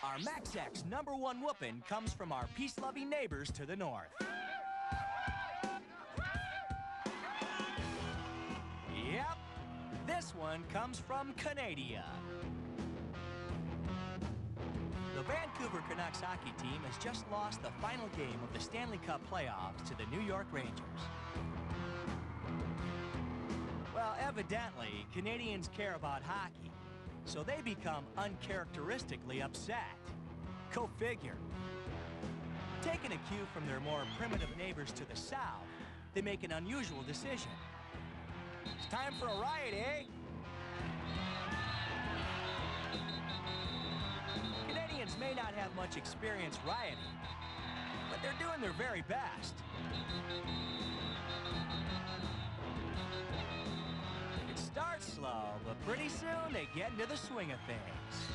Our MaxX #1 whooping comes from our peace-loving neighbors to the north. Yep, this one comes from Canada. The Vancouver Canucks hockey team has just lost the final game of the Stanley Cup playoffs to the New York Rangers. Well, evidently, Canadians care about hockey, so they become uncharacteristically upset. Go figure. Taking a cue from their more primitive neighbors to the south, they make an unusual decision. It's time for a riot, eh? Canadians may not have much experience rioting, but they're doing their very best. It starts slow, but pretty soon they get into the swing of things.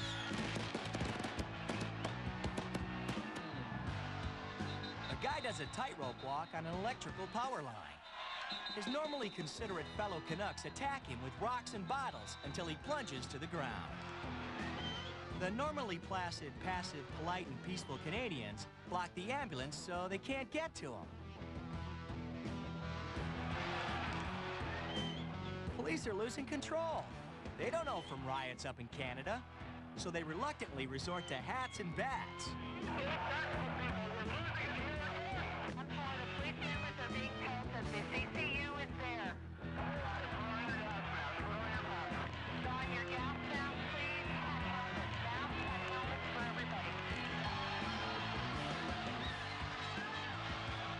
A guy does a tightrope walk on an electrical power line. His normally considerate fellow Canucks attack him with rocks and bottles until he plunges to the ground. The normally placid, passive, polite, and peaceful Canadians block the ambulance so they can't get to him. Police are losing control. They don't know from riots up in Canada, so they reluctantly resort to hats and bats.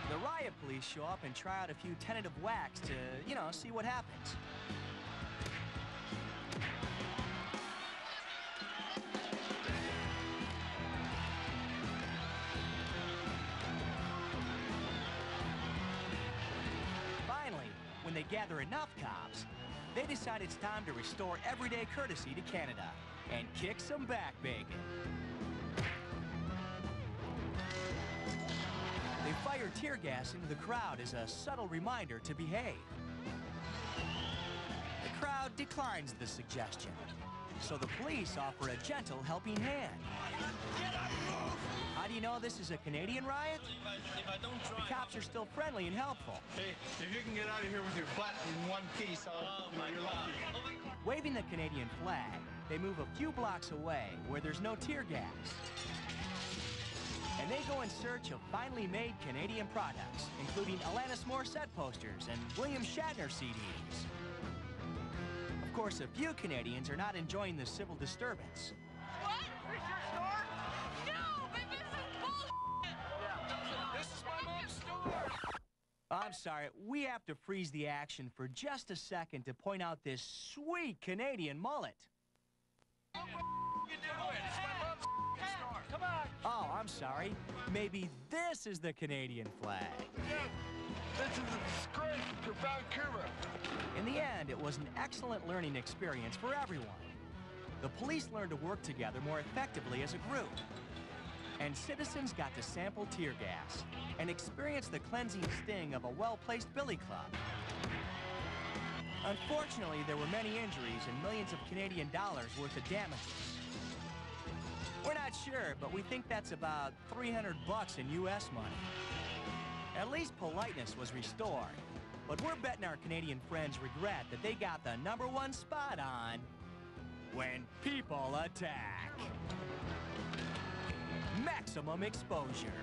The riot police show up and try out a few tentative whacks to, see what happens. Finally, when they gather enough cops, they decide it's time to restore everyday courtesy to Canada and kick some back bacon. They fire tear gas into the crowd as a subtle reminder to behave. The crowd declines the suggestion, so the police offer a gentle helping hand. How do you know this is a Canadian riot? If I don't try, the cops are still friendly and helpful. Hey, if you can get out of here with your butt in one piece, you're lucky. Waving the Canadian flag, they move a few blocks away where there's no tear gas. And they go in search of finely made Canadian products, including Alanis Morissette posters and William Shatner CDs. Of course, a few Canadians are not enjoying the civil disturbance. What? Is your store? No, but this is bullshit! Yeah. This is my mom's store! I'm sorry, we have to freeze the action for just a second to point out this sweet Canadian mullet. What you doing? It's my mom's store. Come on! Oh, I'm sorry. Maybe this is the Canadian flag. Yeah, this is a disgrace to Vancouver. In the end, it was an excellent learning experience for everyone. The police learned to work together more effectively as a group. And citizens got to sample tear gas and experience the cleansing sting of a well-placed billy club. Unfortunately, there were many injuries and millions of Canadian dollars worth of damages. We're not sure, but we think that's about $300 in U.S. money. At least politeness was restored, but we're betting our Canadian friends regret that they got the #1 spot on when people attack. Maximum exposure.